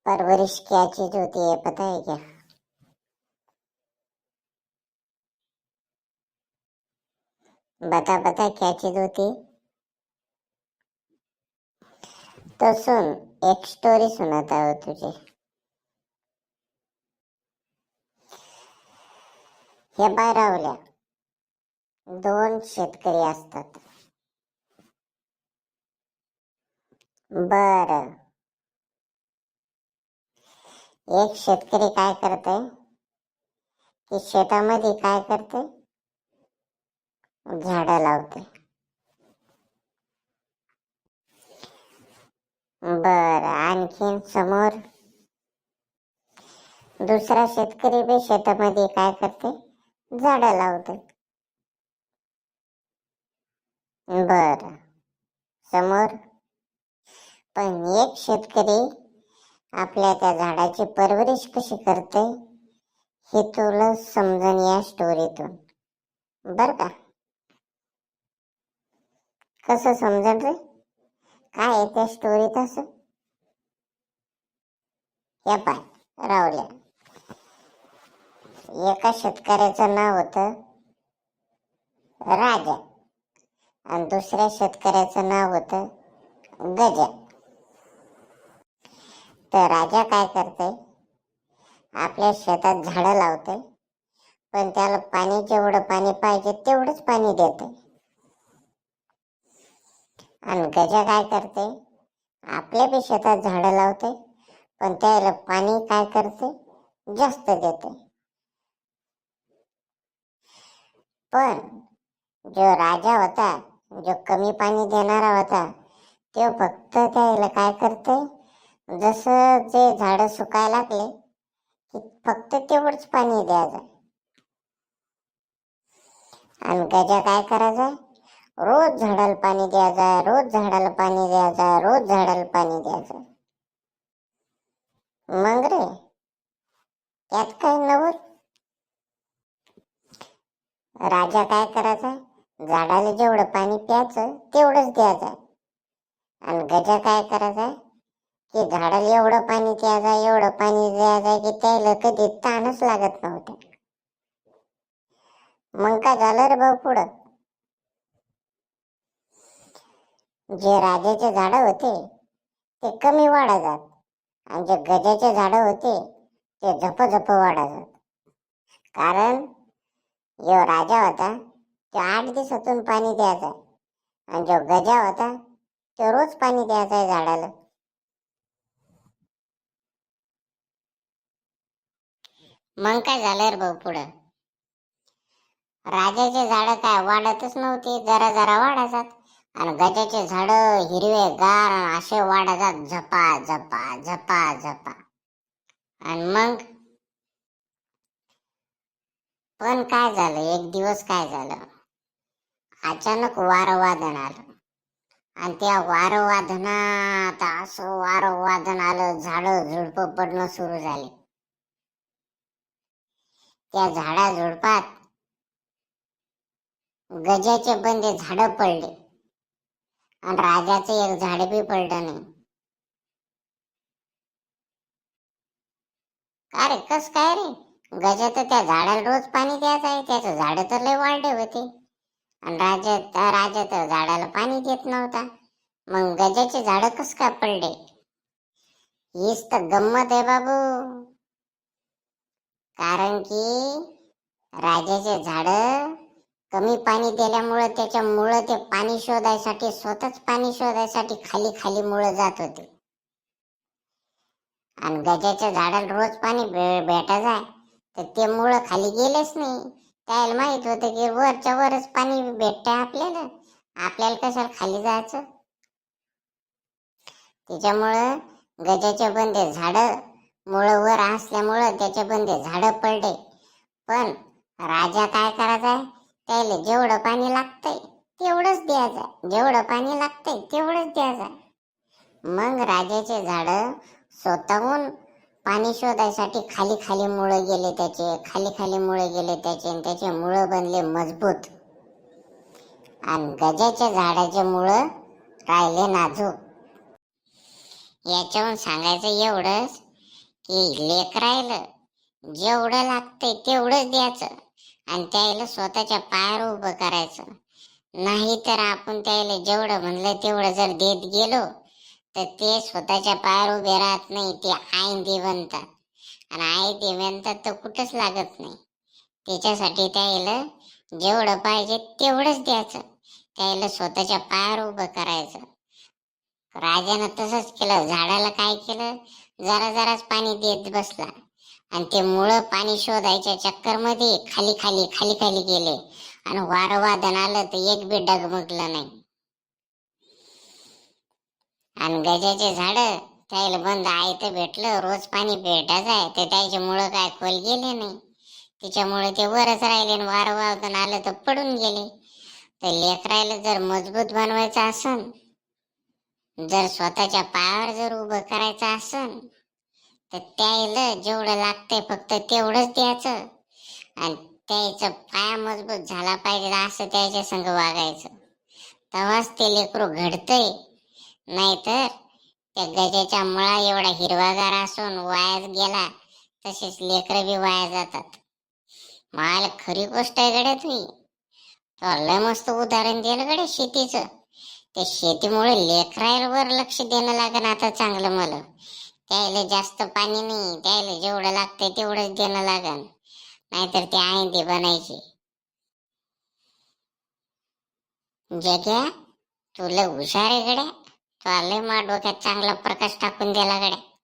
परवरिश क्या चीज होती है पता है क्या? बता बता क्या चीज होती है? तो सुन, एक स्टोरी सुनाता हूँ तुझे। हे बाय राहुल्या, दोन शेतकरी असतात. बर, एक शेतकरी काय करते की शेतामध्ये काय करते, झाडं लावते. बर, आणखीन समोर दुसरा शेतकरी बी शेतामध्ये काय करते, झाडं लावते. बर, समोर पण एक शेतकरी आपल्या त्या झाडाची परवरिश कशी करते हे तुला समजून या स्टोरीतून. बर का? कसं समजन रे? काय आहे त्या स्टोरीत असं? या पाय रावल्या, एका शेतकऱ्याचं नाव होतं राजा आणि दुसऱ्या शेतकऱ्याचं नाव होतं गजा. तर राजा काय करते, आपल्या शेतात झाडं लावते, पण त्याला पाणी जेवढं पाणी पाहिजे तेवढंच पाणी देते. आणि गजा काय करते, आपल्या बी शेतात झाडं लावते, पण त्याला पाणी काय करते, जास्त देते. पण जो राजा होता, जो कमी पाणी देणारा होता, तो फक्त त्याला काय करते, जसं जे झाडं सुकायला लागले की फक्त तेवढंच पाणी द्यायचं. आणि गजा काय करायचा, रोज झाडाला पाणी द्यायचा, रोज झाडाला पाणी द्यायचा, रोज झाडाला पाणी द्यायचं. मग रे त्यात काय नवल? राजा काय करायचा, झाडाला जेवढं पाणी प्यायचं तेवढंच द्यायचं. आणि गजा काय करायचा की झाडाला एवढं पाणी द्यायचं, एवढं पाणी द्यायचं की त्याला कधी ताणच लागत नव्हतं. मग काय झालं रे भाऊ पुढं? जे राजाचे झाडं होते ते कमी वाढतात आणि जे गजाचे झाडं होते ते झप वाढतात. कारण जो राजा होता तो 8 दिवसातून पाणी द्यायचा आणि जो गजा होता तो रोज पाणी द्यायचा झाडाला. मग काय झालं रे भाऊ पुढं? राजाचे झाड काय वाढतच नव्हते, जरा जरा वाढतात. आणि गजाचे झाड हिरवे गार असे वाढतात, झपा झपा झपा झपा. आणि मग पण काय झालं, एक दिवस काय झालं, अचानक वारं आलं. आणि त्या वारवादनात असं वारवादन आलं, झाडं झुडपं पडणं सुरू झाले. त्या झाडा झुडपात गजाचे बंदे झाडं पडले आणि राजाचं एक झाड बी पडलं नाही. का रे, कस काय रे? गजा तर त्या झाडाला रोज पाणी द्यायचं आहे, त्याचं झाड तर लय वाढले होते आणि राजा तर झाडाला पाणी देत नव्हता. मग गजाचे झाड कस काय पडले? हीच तर गंमत आहे बाबू. कारण की राजाचे झाड कमी पाणी दिल्यामुळे त्याच्या मुळे ते पाणी शोधायसाठी, स्वतःच पाणी शोधायसाठी खाली खाली मुळे जात होते. आणि गजाच्या झाडाला रोज पाणी भेटायचं आहे तर ते मुळे खाली गेलेच नाही. त्याला माहित होतं की वरच्या वरच पाणी भेटतंय आपल्याला, आपल्याला कशाला खाली जायचं. त्याच्यामुळं गजाचे बंदे झाड मुळे वर असल्यामुळं त्याचे बंदे झाड पडले. पण राजा काय करायचा, त्याला जेवढं पाणी लागतंय तेवढंच द्यायचं, जेवढं पाणी लागतंय तेवढंच द्यायचं. मग राजाचे झाड स्वतःहून पाणी शोधायसाठी खाली खाली मुळे गेले त्याचे, खाली खाली मुळे गेले त्याचे, आणि त्याचे मुळे बनले मजबूत. आणि गजाच्या झाडाचे मुळे राहिले नाजूक. याच्याहून सांगायचं एवढंच की लेकरायला जेवढं लागतंय तेवढंच द्यायचं आणि त्याला स्वतःच्या पायावर उभं करायचं. नाही तर आपण त्याला जेवढं म्हणलं तेवढं जर देत गेलो तर ते स्वतःच्या पायावर उभे राहत नाही, ते आयंदी बनतात. आणि आयंदी बनतात तर कुठंच लागत नाही. त्याच्यासाठी त्याला जेवढं पाहिजे तेवढंच द्यायचं, त्याला स्वतःच्या पायावर उभं करायचं. राजानं तसंच केलं. झाडाला काय केलं, जरा जराच पाणी देत बसला आणि ते मुळं पाणी शोधायच्या चक्कर मध्ये खाली खाली खाली खाली गेले आणि वारं वादन आलं तर एक बी डगमगलं नाही. आणि गजाचे झाड त्याला बंद आयतं भेटलं, रोज पाणी भेटायचं आहे, तर त्याचे मुळं काय खोल गेले नाही. त्याच्यामुळे ते वरच राहिले आणि वारं वादन आलं तर पडून गेले. तर लेकरायला जर मजबूत बनवायचं असन, जर स्वतःच्या पायावर जर उभं करायचं असन, तर त्याला जेवढं लागतंय फक्त तेवढंच द्यायचं आणि त्याचा पाया मजबूत झाला पाहिजे असं त्याच्या संग वागायचं. तेव्हाच ते लेकरू घडतंय. नाहीतर त्या गजाच्या मुळा एवढा हिरवागार असून वायाच गेला, तसेच लेकर बी वाया जातात. मला खरी गोष्ट आहे गड्या तुम्ही. लय मस्त उदाहरण दिलं गड्या शेतीचं. त्या शेतीमुळे लेकरांवर लक्ष देणं लागेल आता चांगलं मला. त्याला जास्त पाणी नाही, त्याला जेवढं लागतंय तेवढंच देणं लागेल, नाहीतर ते आयंदी बनायची. जग्या, तू लय हुशार आहे गड्या. तू लय मा डोक्यात चांगला प्रकाश टाकून दिला गड्या.